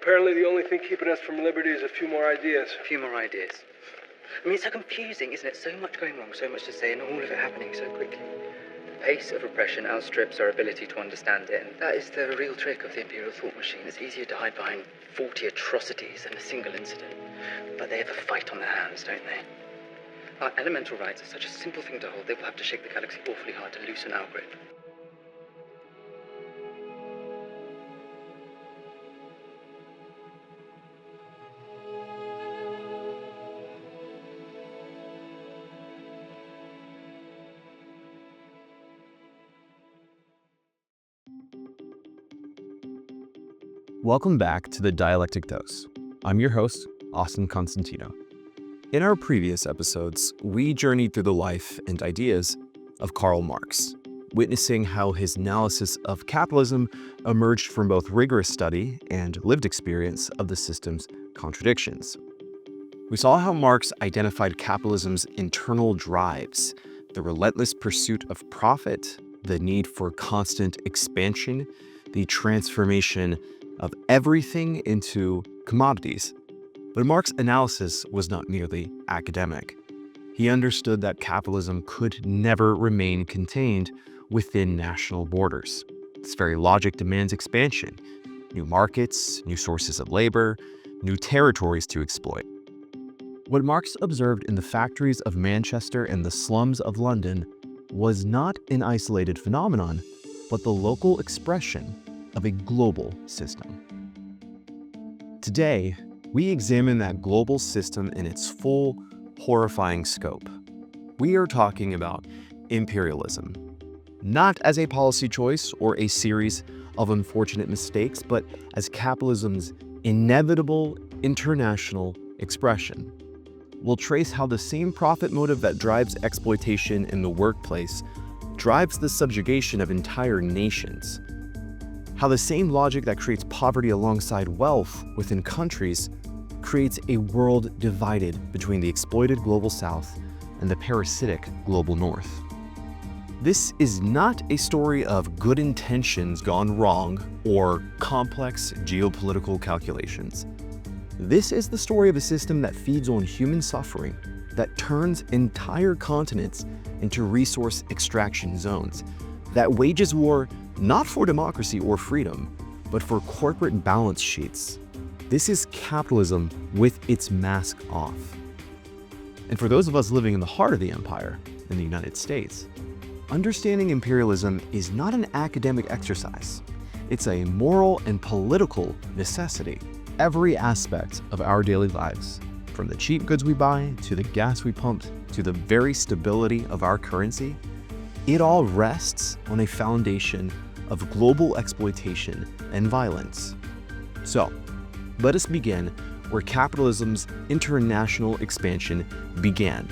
Apparently the only thing keeping us from liberty is a few more ideas. A few more ideas. I mean, it's so confusing, isn't it? So much going wrong, so much to say, and all of it happening so quickly. The pace of repression outstrips our ability to understand it, and that is the real trick of the Imperial thought machine. It's easier to hide behind 40 atrocities than a single incident. But they have a fight on their hands, don't they? Our elemental rights are such a simple thing to hold, they will have to shake the galaxy awfully hard to loosen our grip. Welcome back to the Dialectic Dose. I'm your host, Austin Constantino. In our previous episodes, we journeyed through the life and ideas of Karl Marx, witnessing how his analysis of capitalism emerged from both rigorous study and lived experience of the system's contradictions. We saw how Marx identified capitalism's internal drives, the relentless pursuit of profit, the need for constant expansion, the transformation of everything into commodities. But Marx's analysis was not merely academic. He understood that capitalism could never remain contained within national borders. Its very logic demands expansion, new markets, new sources of labor, new territories to exploit. What Marx observed in the factories of Manchester and the slums of London was not an isolated phenomenon, but the local expression of a global system. Today, we examine that global system in its full, horrifying scope. We are talking about imperialism, not as a policy choice or a series of unfortunate mistakes, but as capitalism's inevitable international expression. We'll trace how the same profit motive that drives exploitation in the workplace drives the subjugation of entire nations. How the same logic that creates poverty alongside wealth within countries creates a world divided between the exploited global south and the parasitic global north. This is not a story of good intentions gone wrong or complex geopolitical calculations. This is the story of a system that feeds on human suffering, that turns entire continents into resource extraction zones, that wages war not for democracy or freedom, but for corporate balance sheets. This is capitalism with its mask off. And for those of us living in the heart of the empire, in the United States, understanding imperialism is not an academic exercise. It's a moral and political necessity. Every aspect of our daily lives, from the cheap goods we buy, to the gas we pump, to the very stability of our currency, it all rests on a foundation of global exploitation and violence. So, let us begin where capitalism's international expansion began,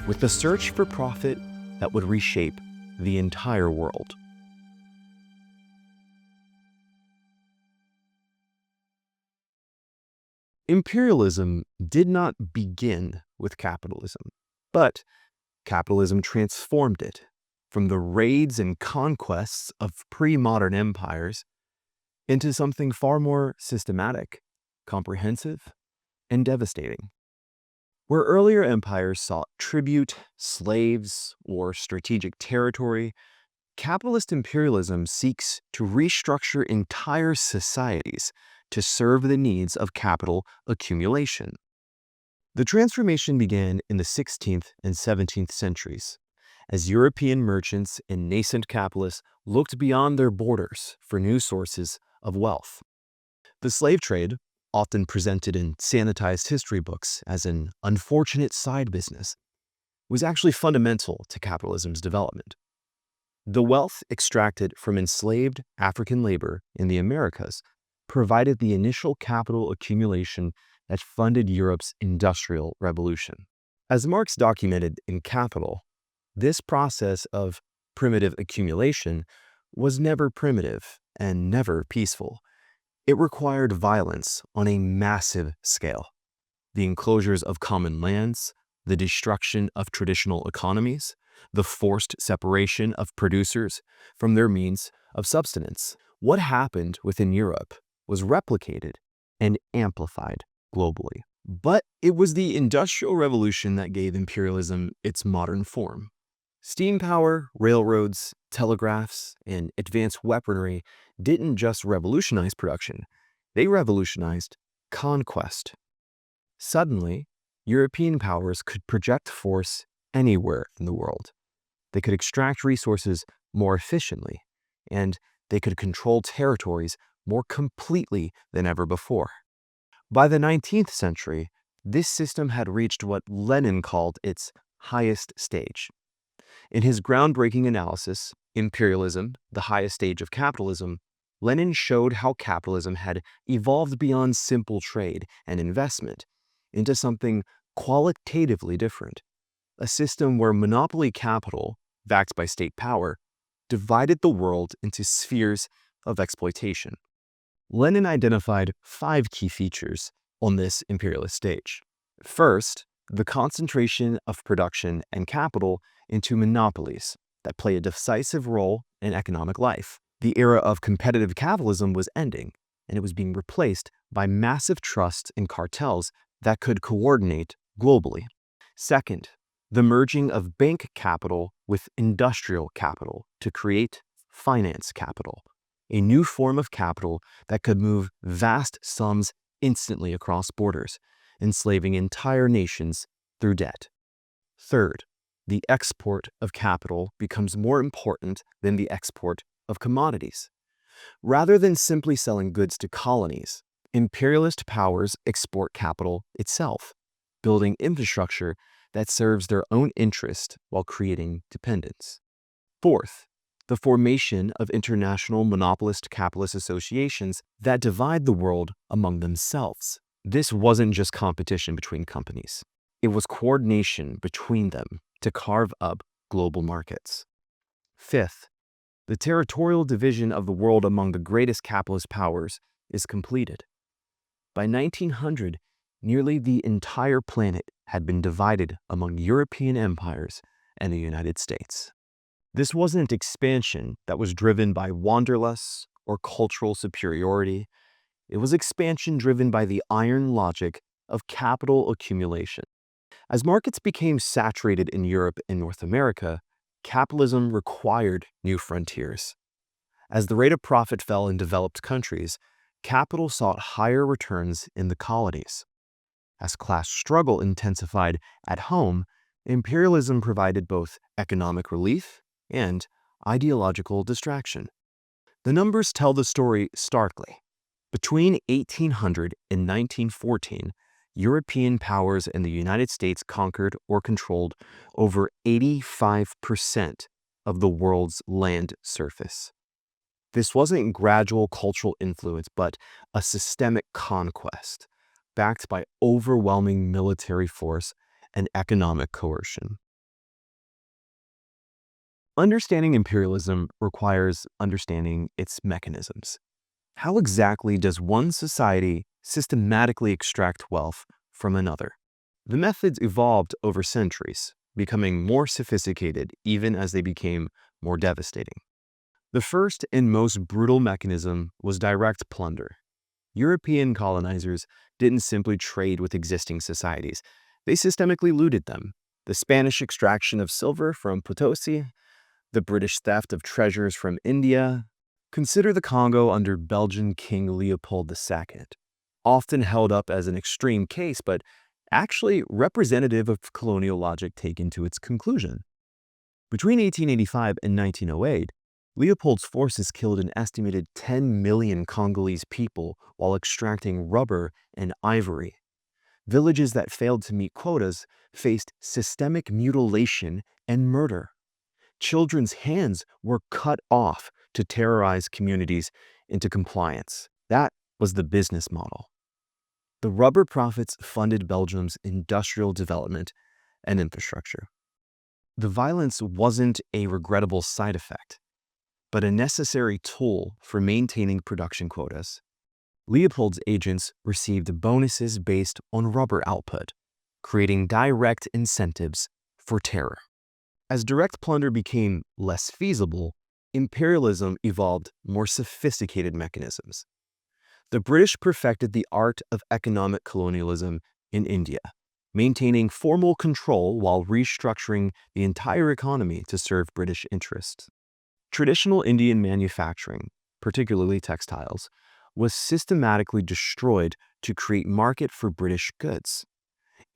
with the search for profit that would reshape the entire world. Imperialism did not begin with capitalism, but capitalism transformed it from the raids and conquests of pre-modern empires into something far more systematic, comprehensive, and devastating. Where earlier empires sought tribute, slaves, or strategic territory, capitalist imperialism seeks to restructure entire societies to serve the needs of capital accumulation. The transformation began in the 16th and 17th centuries, as European merchants and nascent capitalists looked beyond their borders for new sources of wealth. The slave trade, often presented in sanitized history books as an unfortunate side business, was actually fundamental to capitalism's development. The wealth extracted from enslaved African labor in the Americas provided the initial capital accumulation that funded Europe's Industrial Revolution. As Marx documented in Capital, this process of primitive accumulation was never primitive and never peaceful. It required violence on a massive scale. The enclosures of common lands, the destruction of traditional economies, the forced separation of producers from their means of subsistence. What happened within Europe was replicated and amplified globally. But it was the Industrial Revolution that gave imperialism its modern form. Steam power, railroads, telegraphs, and advanced weaponry didn't just revolutionize production, they revolutionized conquest. Suddenly, European powers could project force anywhere in the world. They could extract resources more efficiently, and they could control territories more completely than ever before. By the 19th century, this system had reached what Lenin called its highest stage. In his groundbreaking analysis, Imperialism, the highest stage of capitalism, Lenin showed how capitalism had evolved beyond simple trade and investment into something qualitatively different, a system where monopoly capital, backed by state power, divided the world into spheres of exploitation. Lenin identified 5 key features on this imperialist stage. First, the concentration of production and capital into monopolies that play a decisive role in economic life. The era of competitive capitalism was ending, and it was being replaced by massive trusts and cartels that could coordinate globally. Second, the merging of bank capital with industrial capital to create finance capital, a new form of capital that could move vast sums instantly across borders, enslaving entire nations through debt. Third, the export of capital becomes more important than the export of commodities. Rather than simply selling goods to colonies, imperialist powers export capital itself, building infrastructure that serves their own interest while creating dependence. Fourth, the formation of international monopolist capitalist associations that divide the world among themselves. This wasn't just competition between companies. It was coordination between them to carve up global markets. Fifth, the territorial division of the world among the greatest capitalist powers is completed. By 1900, nearly the entire planet had been divided among European empires and the United States. This wasn't expansion that was driven by wanderlust or cultural superiority. It was expansion driven by the iron logic of capital accumulation. As markets became saturated in Europe and North America, capitalism required new frontiers. As the rate of profit fell in developed countries, capital sought higher returns in the colonies. As class struggle intensified at home, imperialism provided both economic relief and ideological distraction. The numbers tell the story starkly. Between 1800 and 1914, European powers and the United States conquered or controlled over 85% of the world's land surface. This wasn't gradual cultural influence, but a systemic conquest, backed by overwhelming military force and economic coercion. Understanding imperialism requires understanding its mechanisms. How exactly does one society systematically extract wealth from another? The methods evolved over centuries, becoming more sophisticated even as they became more devastating. The first and most brutal mechanism was direct plunder. European colonizers didn't simply trade with existing societies, they systemically looted them. The Spanish extraction of silver from Potosi, the British theft of treasures from India. Consider the Congo under Belgian King Leopold II, often held up as an extreme case, but actually representative of colonial logic taken to its conclusion. Between 1885 and 1908, Leopold's forces killed an estimated 10 million Congolese people while extracting rubber and ivory. Villages that failed to meet quotas faced systemic mutilation and murder. Children's hands were cut off to terrorize communities into compliance. That was the business model. The rubber profits funded Belgium's industrial development and infrastructure. The violence wasn't a regrettable side effect, but a necessary tool for maintaining production quotas. Leopold's agents received bonuses based on rubber output, creating direct incentives for terror. As direct plunder became less feasible, imperialism evolved more sophisticated mechanisms. The British perfected the art of economic colonialism in India, maintaining formal control while restructuring the entire economy to serve British interests. Traditional Indian manufacturing, particularly textiles, was systematically destroyed to create market for British goods.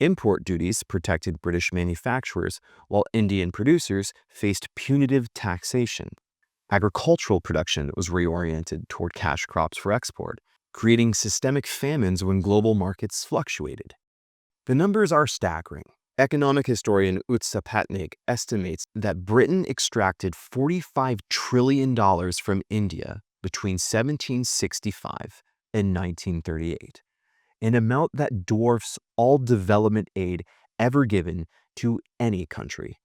Import duties protected British manufacturers, while Indian producers faced punitive taxation. Agricultural production was reoriented toward cash crops for export, creating systemic famines when global markets fluctuated. The numbers are staggering. Economic historian Utsa Patnaik estimates that Britain extracted $45 trillion from India between 1765 and 1938, an amount that dwarfs all development aid ever given to any country.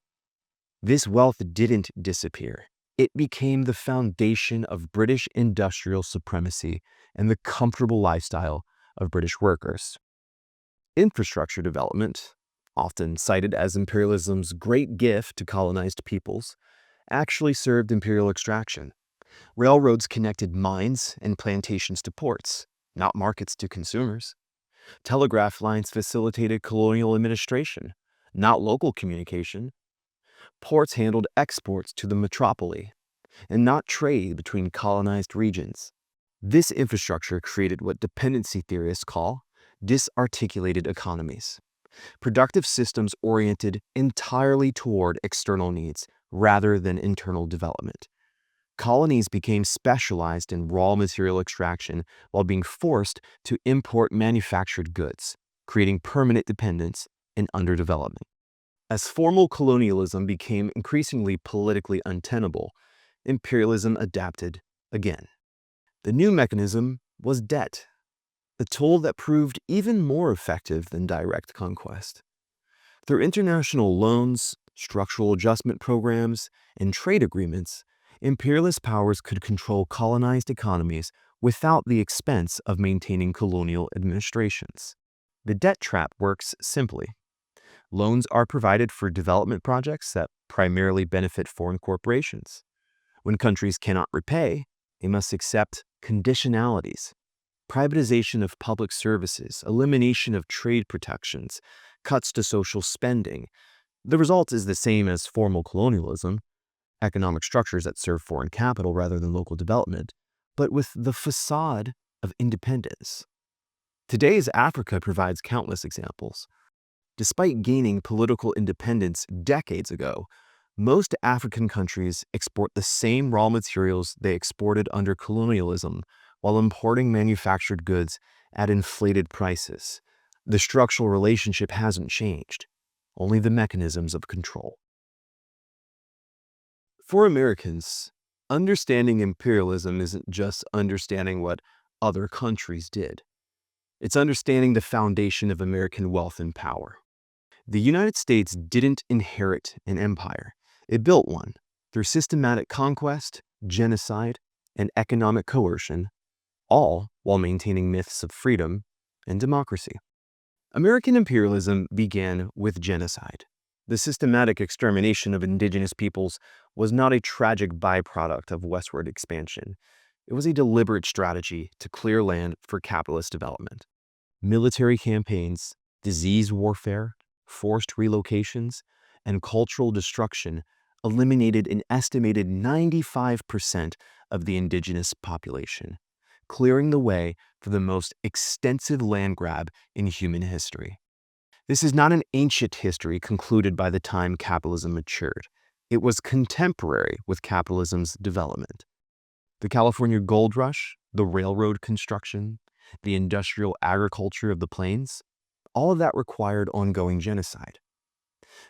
This wealth didn't disappear. It became the foundation of British industrial supremacy and the comfortable lifestyle of British workers. Infrastructure development, often cited as imperialism's great gift to colonized peoples, actually served imperial extraction. Railroads connected mines and plantations to ports, not markets to consumers. Telegraph lines facilitated colonial administration, not local communication. Ports handled exports to the metropole, and not trade between colonized regions. This infrastructure created what dependency theorists call disarticulated economies, productive systems oriented entirely toward external needs rather than internal development. Colonies became specialized in raw material extraction while being forced to import manufactured goods, creating permanent dependence and underdevelopment. As formal colonialism became increasingly politically untenable, imperialism adapted again. The new mechanism was debt, a tool that proved even more effective than direct conquest. Through international loans, structural adjustment programs, and trade agreements, imperialist powers could control colonized economies without the expense of maintaining colonial administrations. The debt trap works simply. Loans are provided for development projects that primarily benefit foreign corporations. When countries cannot repay, they must accept conditionalities, privatization of public services, elimination of trade protections, cuts to social spending. The result is the same as formal colonialism, economic structures that serve foreign capital rather than local development, but with the facade of independence. Today's Africa provides countless examples. Despite gaining political independence decades ago, most African countries export the same raw materials they exported under colonialism while importing manufactured goods at inflated prices. The structural relationship hasn't changed, only the mechanisms of control. For Americans, understanding imperialism isn't just understanding what other countries did. It's understanding the foundation of American wealth and power. The United States didn't inherit an empire. It built one through systematic conquest, genocide, and economic coercion, all while maintaining myths of freedom and democracy. American imperialism began with genocide. The systematic extermination of indigenous peoples was not a tragic byproduct of westward expansion. It was a deliberate strategy to clear land for capitalist development. Military campaigns, disease warfare, forced relocations, and cultural destruction eliminated an estimated 95% of the indigenous population, clearing the way for the most extensive land grab in human history. This is not an ancient history concluded by the time capitalism matured. It was contemporary with capitalism's development. The California gold rush, the railroad construction, the industrial agriculture of the plains, all of that required ongoing genocide.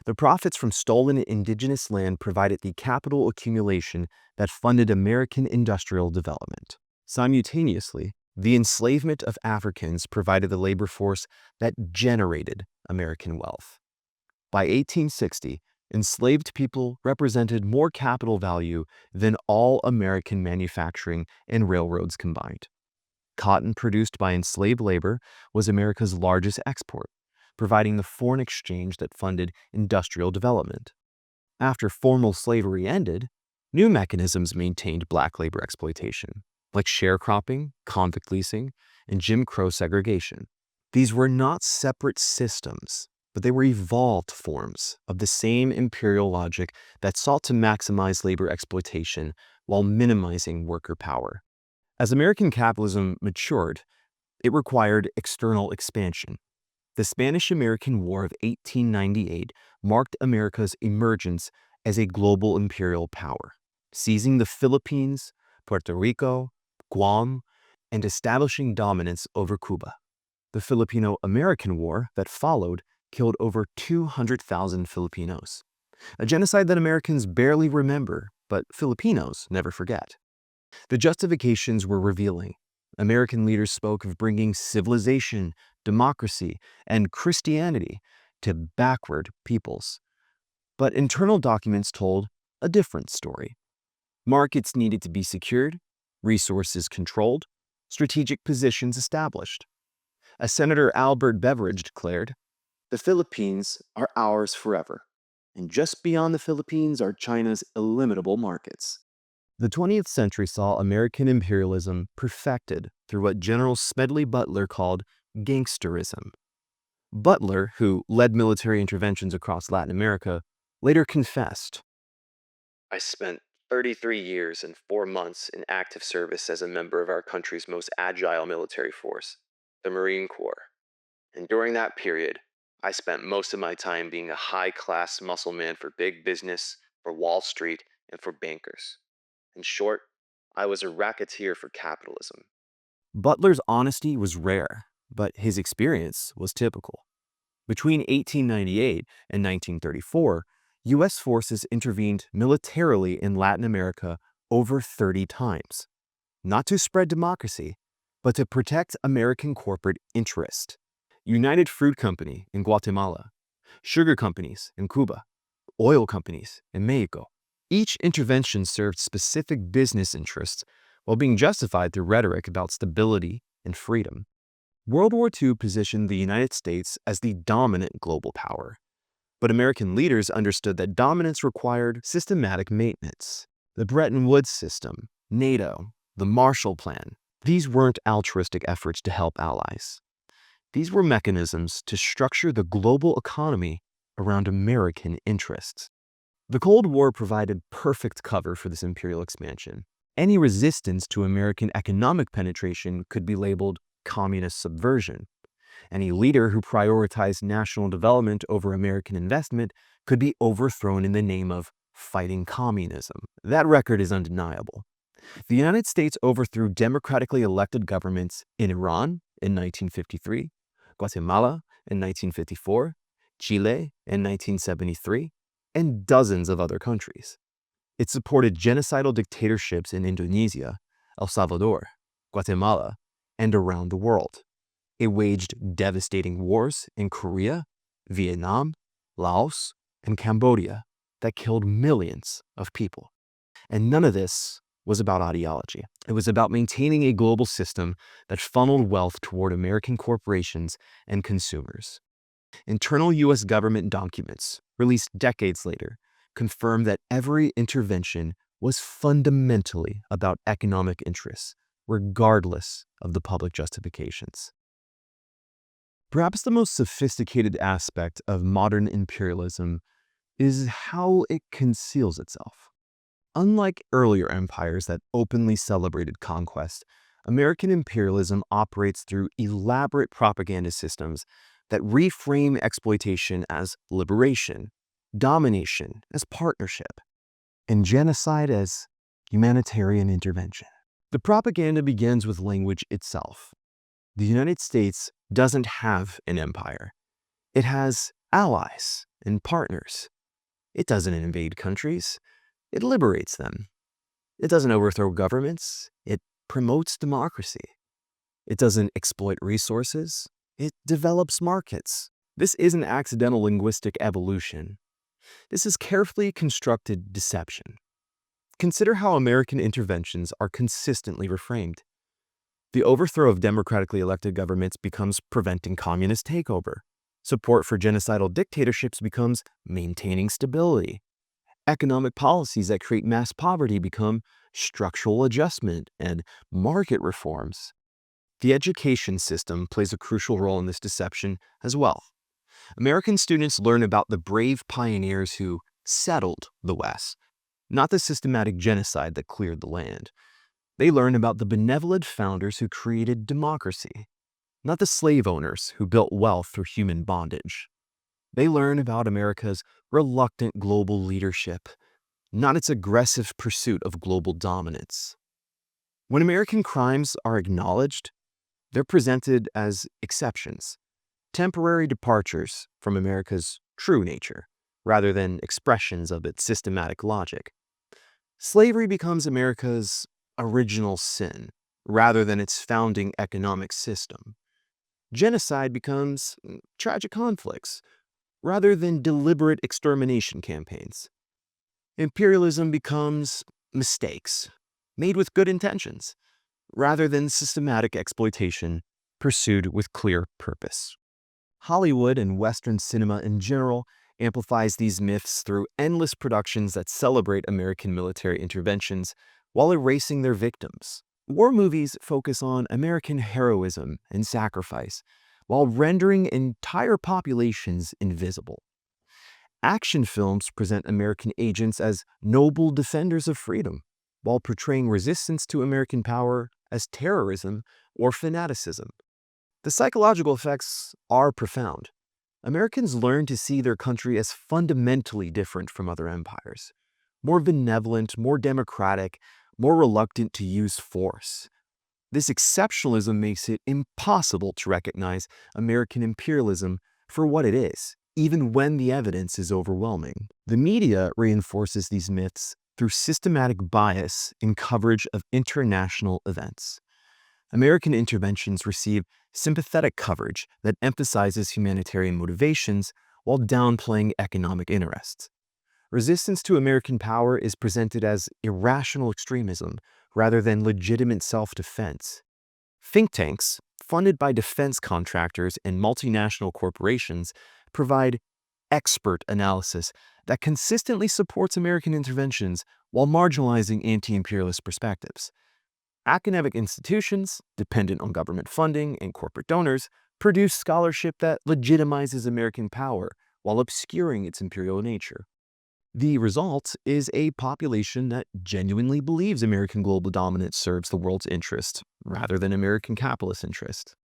The profits from stolen indigenous land provided the capital accumulation that funded American industrial development. Simultaneously, the enslavement of Africans provided the labor force that generated American wealth. By 1860, enslaved people represented more capital value than all American manufacturing and railroads combined. Cotton produced by enslaved labor was America's largest export, providing the foreign exchange that funded industrial development. After formal slavery ended, new mechanisms maintained black labor exploitation. like sharecropping, convict leasing, and Jim Crow segregation. These were not separate systems, but they were evolved forms of the same imperial logic that sought to maximize labor exploitation while minimizing worker power. As American capitalism matured, it required external expansion. The Spanish-American War of 1898 marked America's emergence as a global imperial power, seizing the Philippines, Puerto Rico, Guam, and establishing dominance over Cuba. The Filipino-American War that followed killed over 200,000 Filipinos, a genocide that Americans barely remember, but Filipinos never forget. The justifications were revealing. American leaders spoke of bringing civilization, democracy, and Christianity to backward peoples. But internal documents told a different story. Markets needed to be secured, resources controlled, strategic positions established. As Senator Albert Beveridge declared, "The Philippines are ours forever, and just beyond the Philippines are China's illimitable markets." The 20th century saw American imperialism perfected through what General Smedley Butler called gangsterism. Butler, who led military interventions across Latin America, later confessed, "I spent 33 years and 4 months in active service as a member of our country's most agile military force, the Marine Corps. And during that period, I spent most of my time being a high-class muscle man for big business, for Wall Street, and for bankers. In short, I was a racketeer for capitalism." Butler's honesty was rare, but his experience was typical. Between 1898 and 1934, U.S. forces intervened militarily in Latin America over 30 times, not to spread democracy, but to protect American corporate interest. United Fruit Company in Guatemala, sugar companies in Cuba, oil companies in Mexico. Each intervention served specific business interests while being justified through rhetoric about stability and freedom. World War II positioned the United States as the dominant global power, but American leaders understood that dominance required systematic maintenance. The Bretton Woods system, NATO, the Marshall Plan, these weren't altruistic efforts to help allies. These were mechanisms to structure the global economy around American interests. The Cold War provided perfect cover for this imperial expansion. Any resistance to American economic penetration could be labeled communist subversion. Any leader who prioritized national development over American investment could be overthrown in the name of fighting communism. That record is undeniable. The United States overthrew democratically elected governments in Iran in 1953, Guatemala in 1954, Chile in 1973, and dozens of other countries. It supported genocidal dictatorships in Indonesia, El Salvador, Guatemala, and around the world. It waged devastating wars in Korea, Vietnam, Laos, and Cambodia that killed millions of people. And none of this was about ideology. It was about maintaining a global system that funneled wealth toward American corporations and consumers. Internal U.S. government documents, released decades later, confirmed that every intervention was fundamentally about economic interests, regardless of the public justifications. Perhaps the most sophisticated aspect of modern imperialism is how it conceals itself. Unlike earlier empires that openly celebrated conquest, American imperialism operates through elaborate propaganda systems that reframe exploitation as liberation, domination as partnership, and genocide as humanitarian intervention. The propaganda begins with language itself. The United States doesn't have an empire. It has allies and partners. It doesn't invade countries. It liberates them. It doesn't overthrow governments. It promotes democracy. It doesn't exploit resources. It develops markets. This isn't accidental linguistic evolution. This is carefully constructed deception. Consider how American interventions are consistently reframed. The overthrow of democratically elected governments becomes preventing communist takeover. Support for genocidal dictatorships becomes maintaining stability. Economic policies that create mass poverty become structural adjustment and market reforms. The education system plays a crucial role in this deception as well. American students learn about the brave pioneers who settled the West, not the systematic genocide that cleared the land. They learn about the benevolent founders who created democracy, not the slave owners who built wealth through human bondage. They learn about America's reluctant global leadership, not its aggressive pursuit of global dominance. When American crimes are acknowledged, they're presented as exceptions, temporary departures from America's true nature, rather than expressions of its systematic logic. Slavery becomes America's original sin, rather than its founding economic system. Genocide becomes tragic conflicts, rather than deliberate extermination campaigns. Imperialism becomes mistakes, made with good intentions, rather than systematic exploitation pursued with clear purpose. Hollywood and Western cinema in general amplifies these myths through endless productions that celebrate American military interventions while erasing their victims. War movies focus on American heroism and sacrifice, while rendering entire populations invisible. Action films present American agents as noble defenders of freedom, while portraying resistance to American power as terrorism or fanaticism. The psychological effects are profound. Americans learn to see their country as fundamentally different from other empires, more benevolent, more democratic, more reluctant to use force. This exceptionalism makes it impossible to recognize American imperialism for what it is, even when the evidence is overwhelming. The media reinforces these myths through systematic bias in coverage of international events. American interventions receive sympathetic coverage that emphasizes humanitarian motivations while downplaying economic interests. Resistance to American power is presented as irrational extremism rather than legitimate self-defense. Think tanks, funded by defense contractors and multinational corporations, provide expert analysis that consistently supports American interventions while marginalizing anti-imperialist perspectives. Academic institutions, dependent on government funding and corporate donors, produce scholarship that legitimizes American power while obscuring its imperial nature. The result is a population that genuinely believes American global dominance serves the world's interest, rather than American capitalist interest.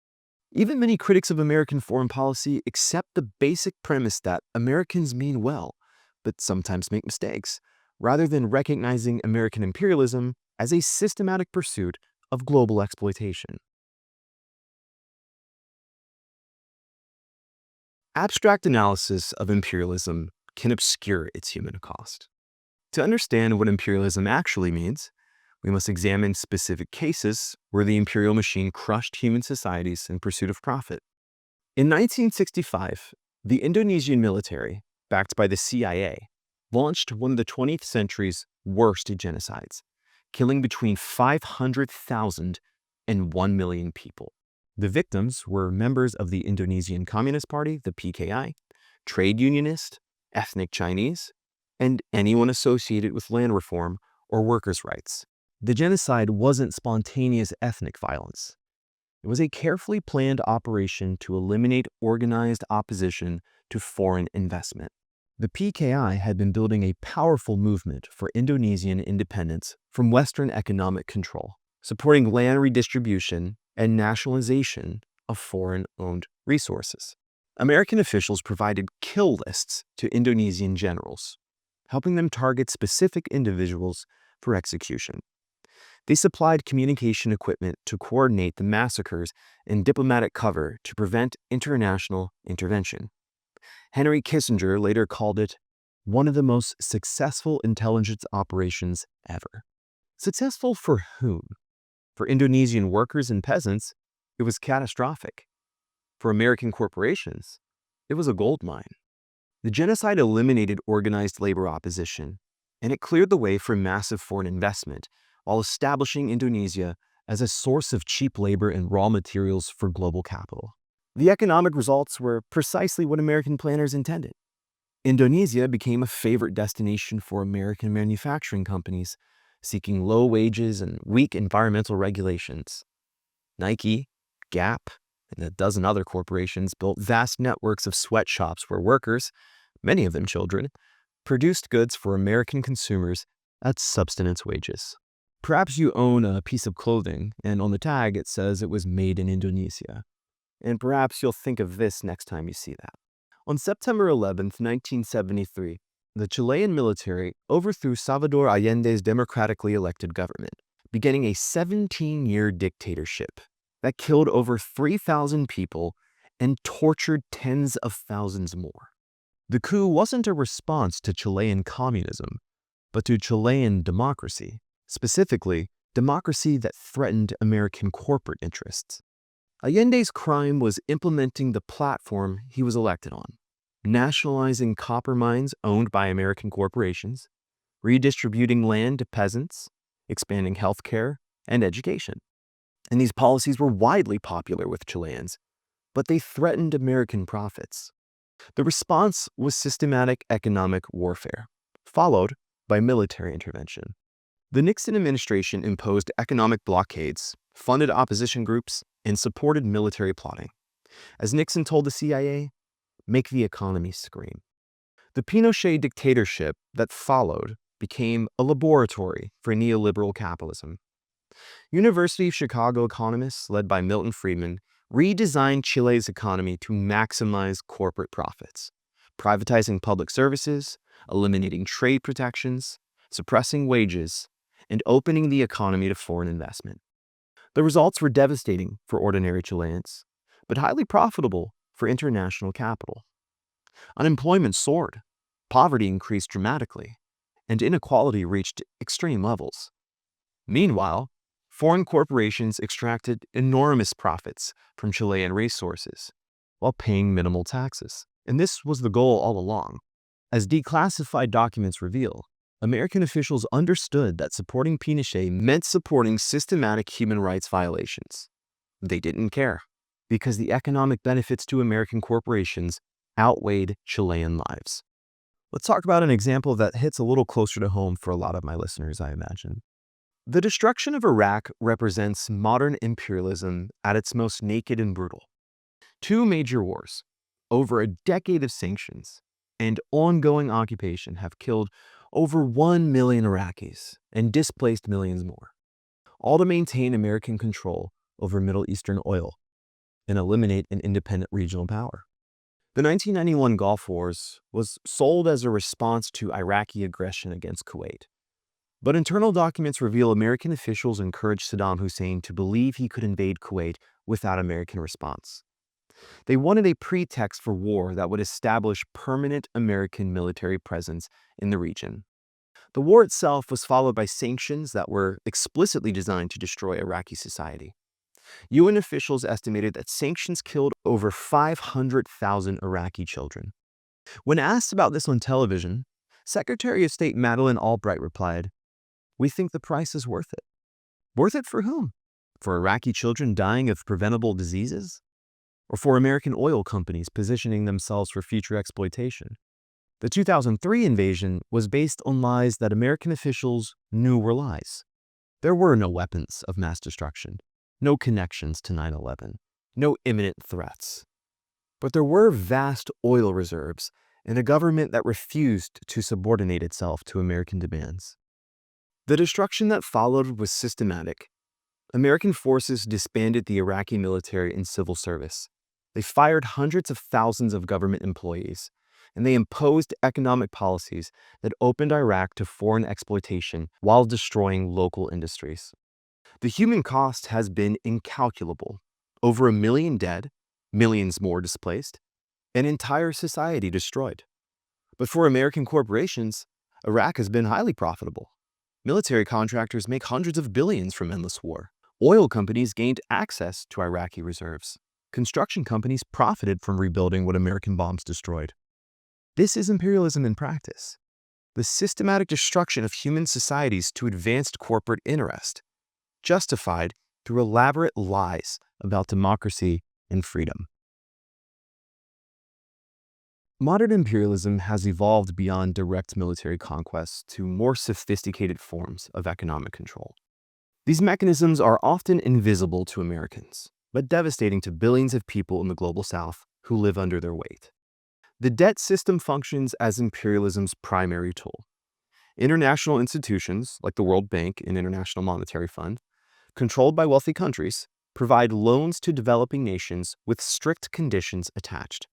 Even many critics of American foreign policy accept the basic premise that Americans mean well, but sometimes make mistakes, rather than recognizing American imperialism as a systematic pursuit of global exploitation. Abstract analysis of imperialism can obscure its human cost. To understand what imperialism actually means, we must examine specific cases where the imperial machine crushed human societies in pursuit of profit. In 1965, the Indonesian military, backed by the CIA, launched one of the 20th century's worst genocides, killing between 500,000 and 1 million people. The victims were members of the Indonesian Communist Party, the PKI, trade unionists, ethnic Chinese, and anyone associated with land reform or workers' rights. The genocide wasn't spontaneous ethnic violence. It was a carefully planned operation to eliminate organized opposition to foreign investment. The PKI had been building a powerful movement for Indonesian independence from Western economic control, supporting land redistribution and nationalization of foreign-owned resources. American officials provided kill lists to Indonesian generals, helping them target specific individuals for execution. They supplied communication equipment to coordinate the massacres and diplomatic cover to prevent international intervention. Henry Kissinger later called it one of the most successful intelligence operations ever. Successful for whom? For Indonesian workers and peasants, it was catastrophic. For American corporations, it was a gold mine. The genocide eliminated organized labor opposition, and it cleared the way for massive foreign investment while establishing Indonesia as a source of cheap labor and raw materials for global capital. The economic results were precisely what American planners intended. Indonesia became a favorite destination for American manufacturing companies, seeking low wages and weak environmental regulations. Nike, Gap, and a dozen other corporations built vast networks of sweatshops where workers, many of them children, produced goods for American consumers at subsistence wages. Perhaps you own a piece of clothing, and on the tag it says it was made in Indonesia. And perhaps you'll think of this next time you see that. On September 11th, 1973, the Chilean military overthrew Salvador Allende's democratically elected government, beginning a 17-year dictatorship that killed over 3,000 people and tortured tens of thousands more. The coup wasn't a response to Chilean communism, but to Chilean democracy, specifically democracy that threatened American corporate interests. Allende's crime was implementing the platform he was elected on, nationalizing copper mines owned by American corporations, redistributing land to peasants, expanding healthcare and education. And these policies were widely popular with Chileans, but they threatened American profits. The response was systematic economic warfare, followed by military intervention. The Nixon administration imposed economic blockades, funded opposition groups, and supported military plotting. As Nixon told the CIA, "Make the economy scream." The Pinochet dictatorship that followed became a laboratory for neoliberal capitalism. University of Chicago economists, led by Milton Friedman, redesigned Chile's economy to maximize corporate profits, privatizing public services, eliminating trade protections, suppressing wages, and opening the economy to foreign investment. The results were devastating for ordinary Chileans, but highly profitable for international capital. Unemployment soared, poverty increased dramatically, and inequality reached extreme levels. Meanwhile, foreign corporations extracted enormous profits from Chilean resources while paying minimal taxes. And this was the goal all along. As declassified documents reveal, American officials understood that supporting Pinochet meant supporting systematic human rights violations. They didn't care, because the economic benefits to American corporations outweighed Chilean lives. Let's talk about an example that hits a little closer to home for a lot of my listeners, I imagine. The destruction of Iraq represents modern imperialism at its most naked and brutal. Two major wars, over a decade of sanctions, and ongoing occupation have killed over 1 million Iraqis and displaced millions more, all to maintain American control over Middle Eastern oil and eliminate an independent regional power. The 1991 Gulf Wars was sold as a response to Iraqi aggression against Kuwait. But internal documents reveal American officials encouraged Saddam Hussein to believe he could invade Kuwait without American response. They wanted a pretext for war that would establish permanent American military presence in the region. The war itself was followed by sanctions that were explicitly designed to destroy Iraqi society. UN officials estimated that sanctions killed over 500,000 Iraqi children. When asked about this on television, Secretary of State Madeleine Albright replied, "We think the price is worth it." Worth it for whom? For Iraqi children dying of preventable diseases? Or for American oil companies positioning themselves for future exploitation? The 2003 invasion was based on lies that American officials knew were lies. There were no weapons of mass destruction, no connections to 9/11, no imminent threats. But there were vast oil reserves and a government that refused to subordinate itself to American demands. The destruction that followed was systematic. American forces disbanded the Iraqi military and civil service. They fired hundreds of thousands of government employees, and they imposed economic policies that opened Iraq to foreign exploitation while destroying local industries. The human cost has been incalculable. Over 1 million dead, millions more displaced, an entire society destroyed. But for American corporations, Iraq has been highly profitable. Military contractors make hundreds of billions from endless war. Oil companies gained access to Iraqi reserves. Construction companies profited from rebuilding what American bombs destroyed. This is imperialism in practice. The systematic destruction of human societies to advanced corporate interest, justified through elaborate lies about democracy and freedom. Modern imperialism has evolved beyond direct military conquest to more sophisticated forms of economic control. These mechanisms are often invisible to Americans, but devastating to billions of people in the global south who live under their weight. The debt system functions as imperialism's primary tool. International institutions, like the World Bank and International Monetary Fund, controlled by wealthy countries, provide loans to developing nations with strict conditions attached.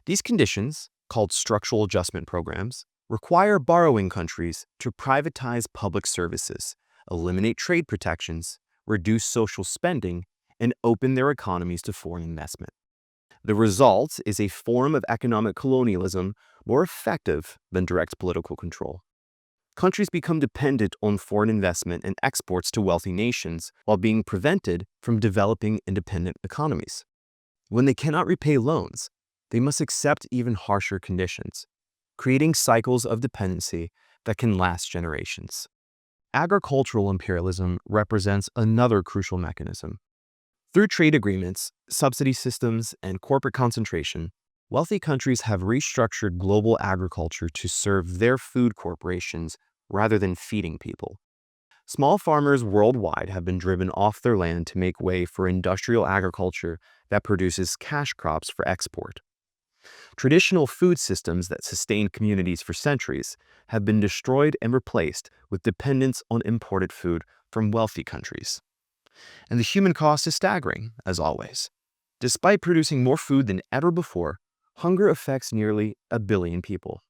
These conditions, called structural adjustment programs, require borrowing countries to privatize public services, eliminate trade protections, reduce social spending, and open their economies to foreign investment. The result is a form of economic colonialism more effective than direct political control. Countries become dependent on foreign investment and exports to wealthy nations while being prevented from developing independent economies. When they cannot repay loans, they must accept even harsher conditions, creating cycles of dependency that can last generations. Agricultural imperialism represents another crucial mechanism. Through trade agreements, subsidy systems, and corporate concentration, wealthy countries have restructured global agriculture to serve their food corporations rather than feeding people. Small farmers worldwide have been driven off their land to make way for industrial agriculture that produces cash crops for export. Traditional food systems that sustained communities for centuries have been destroyed and replaced with dependence on imported food from wealthy countries. And the human cost is staggering, as always. Despite producing more food than ever before, hunger affects nearly 1 billion people.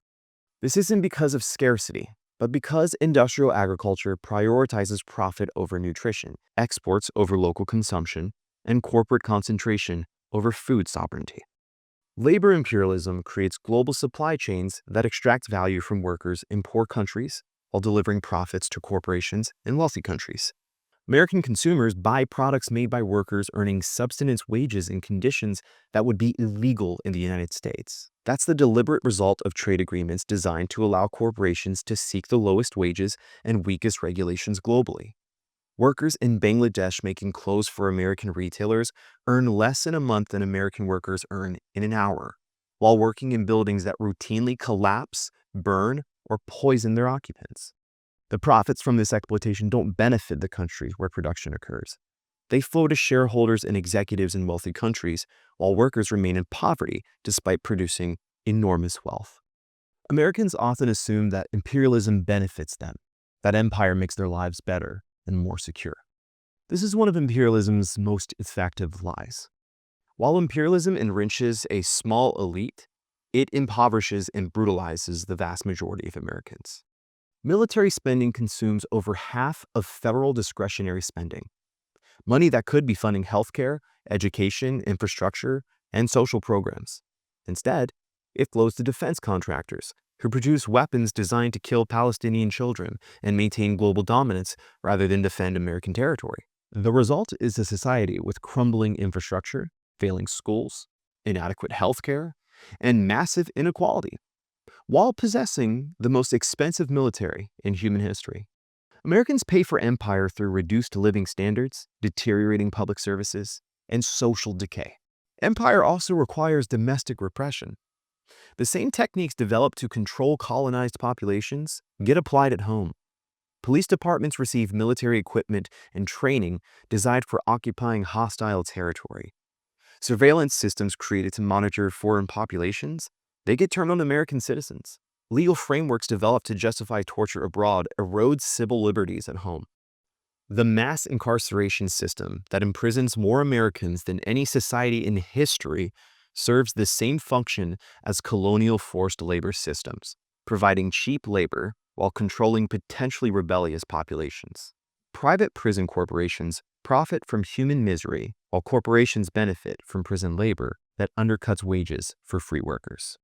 This isn't because of scarcity, but because industrial agriculture prioritizes profit over nutrition, exports over local consumption, and corporate concentration over food sovereignty. Labor imperialism creates global supply chains that extract value from workers in poor countries while delivering profits to corporations in wealthy countries. American consumers buy products made by workers earning subsistence wages in conditions that would be illegal in the United States. That's the deliberate result of trade agreements designed to allow corporations to seek the lowest wages and weakest regulations globally. Workers in Bangladesh making clothes for American retailers earn less in a month than American workers earn in an hour, while working in buildings that routinely collapse, burn, or poison their occupants. The profits from this exploitation don't benefit the countries where production occurs. They flow to shareholders and executives in wealthy countries, while workers remain in poverty despite producing enormous wealth. Americans often assume that imperialism benefits them, that empire makes their lives better and more secure. This is one of imperialism's most effective lies. While imperialism enriches a small elite, it impoverishes and brutalizes the vast majority of Americans. Military spending consumes over half of federal discretionary spending, money that could be funding healthcare, education, infrastructure, and social programs. Instead, it flows to defense contractors who produce weapons designed to kill Palestinian children and maintain global dominance rather than defend American territory. The result is a society with crumbling infrastructure, failing schools, inadequate healthcare, and massive inequality, while possessing the most expensive military in human history. Americans pay for empire through reduced living standards, deteriorating public services, and social decay. Empire also requires domestic repression. The same techniques developed to control colonized populations get applied at home. Police departments receive military equipment and training designed for occupying hostile territory. Surveillance systems created to monitor foreign populations, they get turned on American citizens. Legal frameworks developed to justify torture abroad erode civil liberties at home. The mass incarceration system that imprisons more Americans than any society in history serves the same function as colonial forced labor systems, providing cheap labor while controlling potentially rebellious populations. Private prison corporations profit from human misery, while corporations benefit from prison labor that undercuts wages for free workers.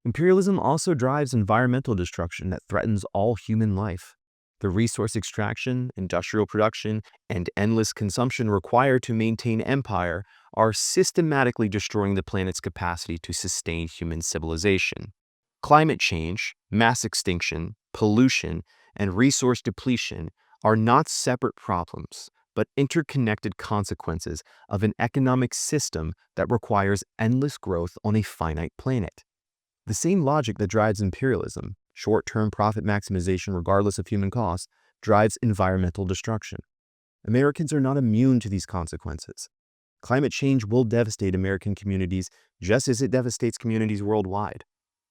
Imperialism also drives environmental destruction that threatens all human life. The resource extraction, industrial production, and endless consumption required to maintain empire are systematically destroying the planet's capacity to sustain human civilization. Climate change, mass extinction, pollution, and resource depletion are not separate problems, but interconnected consequences of an economic system that requires endless growth on a finite planet. The same logic that drives imperialism, short-term profit maximization regardless of human cost, drives environmental destruction. Americans are not immune to these consequences. Climate change will devastate American communities just as it devastates communities worldwide.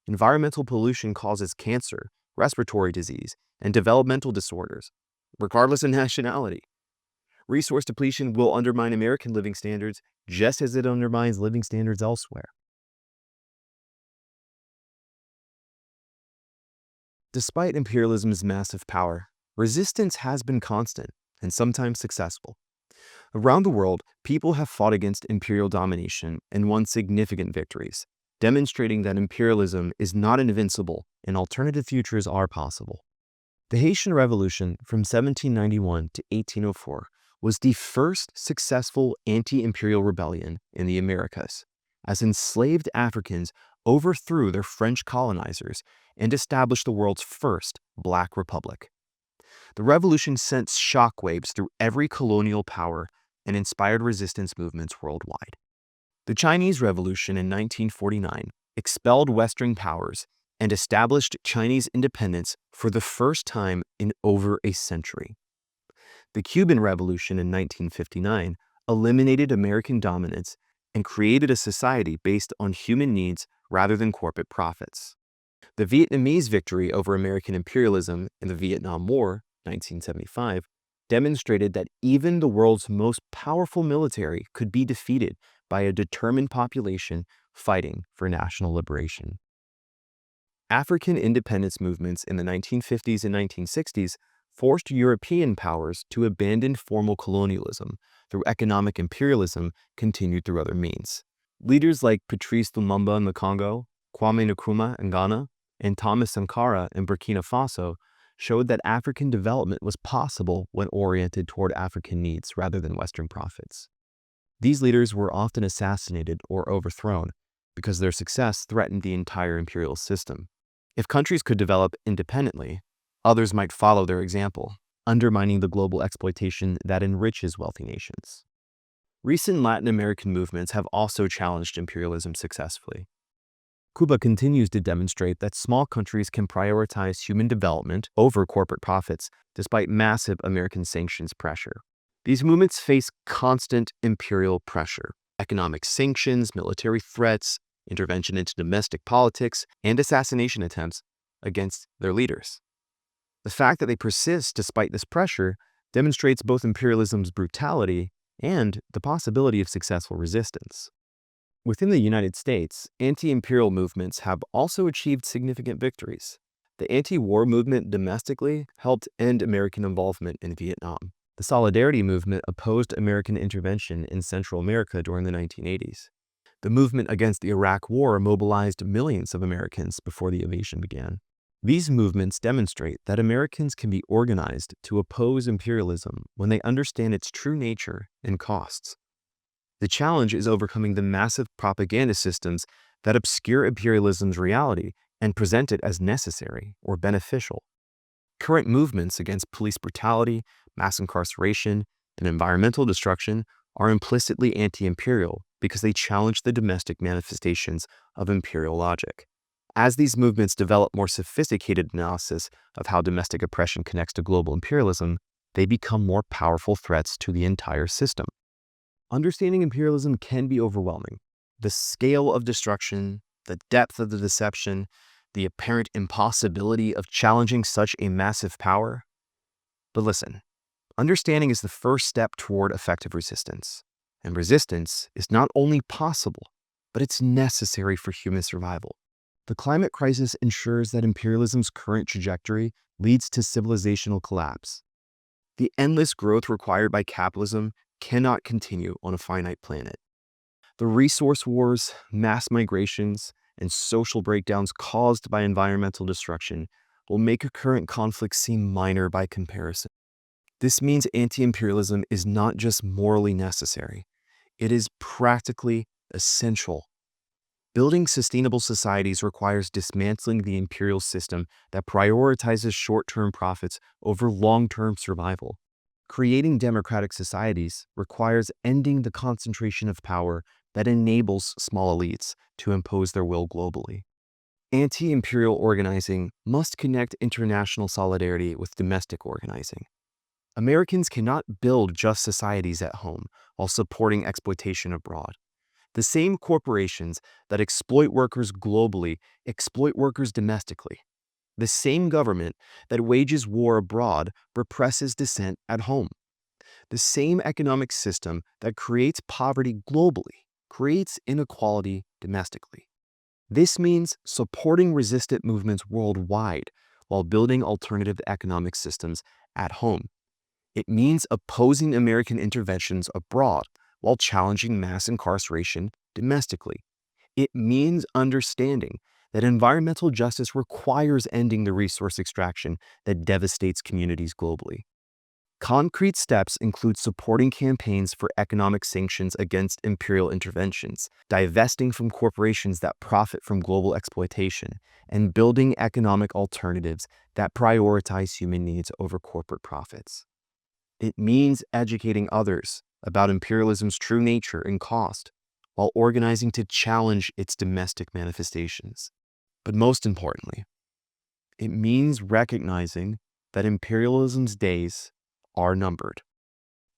Environmental pollution causes cancer, respiratory disease, and developmental disorders, regardless of nationality. Resource depletion will undermine American living standards just as it undermines living standards elsewhere. Despite imperialism's massive power, resistance has been constant and sometimes successful. Around the world, people have fought against imperial domination and won significant victories, demonstrating that imperialism is not invincible and alternative futures are possible. The Haitian Revolution from 1791 to 1804 was the first successful anti-imperial rebellion in the Americas, as enslaved Africans overthrew their French colonizers and established the world's first Black Republic. The revolution sent shockwaves through every colonial power and inspired resistance movements worldwide. The Chinese Revolution in 1949 expelled Western powers and established Chinese independence for the first time in over a century. The Cuban Revolution in 1959 eliminated American dominance and created a society based on human needs rather than corporate profits. The Vietnamese victory over American imperialism in the Vietnam War, 1975, demonstrated that even the world's most powerful military could be defeated by a determined population fighting for national liberation. African independence movements in the 1950s and 1960s forced European powers to abandon formal colonialism through economic imperialism continued through other means. Leaders like Patrice Lumumba in the Congo, Kwame Nkrumah in Ghana, and Thomas Sankara in Burkina Faso showed that African development was possible when oriented toward African needs rather than Western profits. These leaders were often assassinated or overthrown because their success threatened the entire imperial system. If countries could develop independently, others might follow their example, undermining the global exploitation that enriches wealthy nations. Recent Latin American movements have also challenged imperialism successfully. Cuba continues to demonstrate that small countries can prioritize human development over corporate profits despite massive American sanctions pressure. These movements face constant imperial pressure, economic sanctions, military threats, intervention into domestic politics, and assassination attempts against their leaders. The fact that they persist despite this pressure demonstrates both imperialism's brutality and the possibility of successful resistance. Within the United States, anti-imperial movements have also achieved significant victories. The anti-war movement domestically helped end American involvement in Vietnam. The Solidarity movement opposed American intervention in Central America during the 1980s. The movement against the Iraq War mobilized millions of Americans before the invasion began. These movements demonstrate that Americans can be organized to oppose imperialism when they understand its true nature and costs. The challenge is overcoming the massive propaganda systems that obscure imperialism's reality and present it as necessary or beneficial. Current movements against police brutality, mass incarceration, and environmental destruction are implicitly anti-imperial because they challenge the domestic manifestations of imperial logic. As these movements develop more sophisticated analysis of how domestic oppression connects to global imperialism, they become more powerful threats to the entire system. Understanding imperialism can be overwhelming. The scale of destruction, the depth of the deception, the apparent impossibility of challenging such a massive power. But listen, understanding is the first step toward effective resistance. And resistance is not only possible, but it's necessary for human survival. The climate crisis ensures that imperialism's current trajectory leads to civilizational collapse. The endless growth required by capitalism cannot continue on a finite planet. The resource wars, mass migrations, and social breakdowns caused by environmental destruction will make a current conflict seem minor by comparison. This means anti-imperialism is not just morally necessary, it is practically essential. Building sustainable societies requires dismantling the imperial system that prioritizes short-term profits over long-term survival. Creating democratic societies requires ending the concentration of power that enables small elites to impose their will globally. Anti-imperial organizing must connect international solidarity with domestic organizing. Americans cannot build just societies at home while supporting exploitation abroad. The same corporations that exploit workers globally exploit workers domestically. The same government that wages war abroad represses dissent at home. The same economic system that creates poverty globally creates inequality domestically. This means supporting resistant movements worldwide while building alternative economic systems at home. It means opposing American interventions abroad while challenging mass incarceration domestically. It means understanding that environmental justice requires ending the resource extraction that devastates communities globally. Concrete steps include supporting campaigns for economic sanctions against imperial interventions, divesting from corporations that profit from global exploitation, and building economic alternatives that prioritize human needs over corporate profits. It means educating others about imperialism's true nature and cost, while organizing to challenge its domestic manifestations. But most importantly, it means recognizing that imperialism's days are numbered.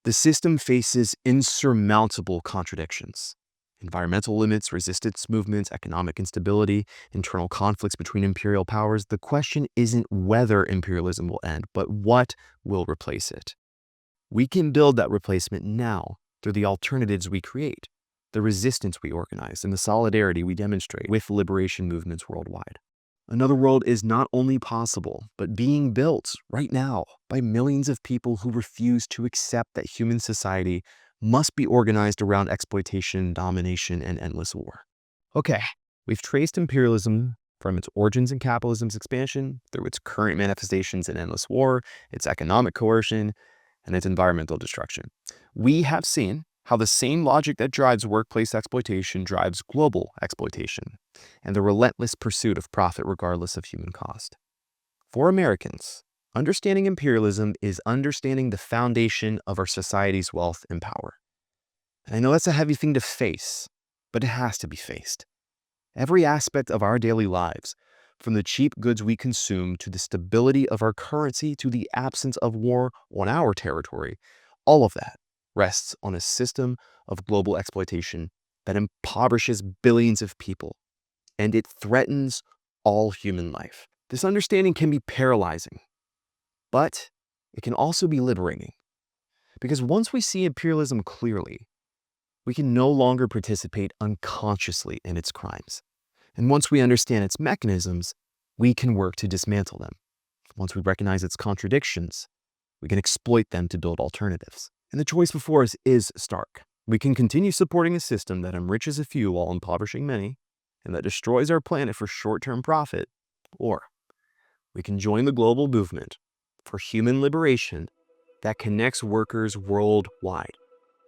The system faces insurmountable contradictions. Environmental limits, resistance movements, economic instability, internal conflicts between imperial powers. The question isn't whether imperialism will end, but what will replace it. We can build that replacement now through the alternatives we create, the resistance we organize, and the solidarity we demonstrate with liberation movements worldwide. Another world is not only possible, but being built right now by millions of people who refuse to accept that human society must be organized around exploitation, domination, and endless war. Okay, we've traced imperialism from its origins in capitalism's expansion through its current manifestations in endless war, its economic coercion, and its environmental destruction. We have seen how the same logic that drives workplace exploitation drives global exploitation, and the relentless pursuit of profit regardless of human cost. For Americans, understanding imperialism is understanding the foundation of our society's wealth and power. And I know that's a heavy thing to face, but it has to be faced. Every aspect of our daily lives, from the cheap goods we consume to the stability of our currency to the absence of war on our territory, all of that rests on a system of global exploitation that impoverishes billions of people, and it threatens all human life. This understanding can be paralyzing, but it can also be liberating. Because once we see imperialism clearly, we can no longer participate unconsciously in its crimes. And once we understand its mechanisms, we can work to dismantle them. Once we recognize its contradictions, we can exploit them to build alternatives. And the choice before us is stark. We can continue supporting a system that enriches a few while impoverishing many, and that destroys our planet for short-term profit, or we can join the global movement for human liberation that connects workers worldwide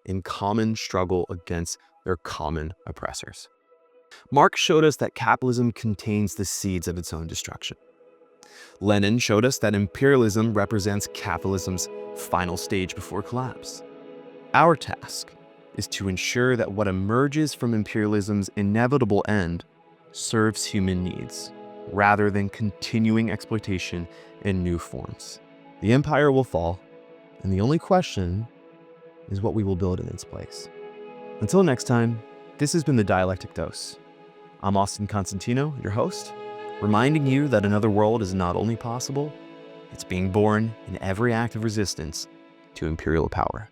in common struggle against their common oppressors. Marx showed us that capitalism contains the seeds of its own destruction. Lenin showed us that imperialism represents capitalism's final stage before collapse. Our task is to ensure that what emerges from imperialism's inevitable end serves human needs, rather than continuing exploitation in new forms. The empire will fall, and the only question is what we will build in its place. Until next time, this has been the Dialectic Dose. I'm Austin Constantino, your host, reminding you that another world is not only possible, it's being born in every act of resistance to imperial power.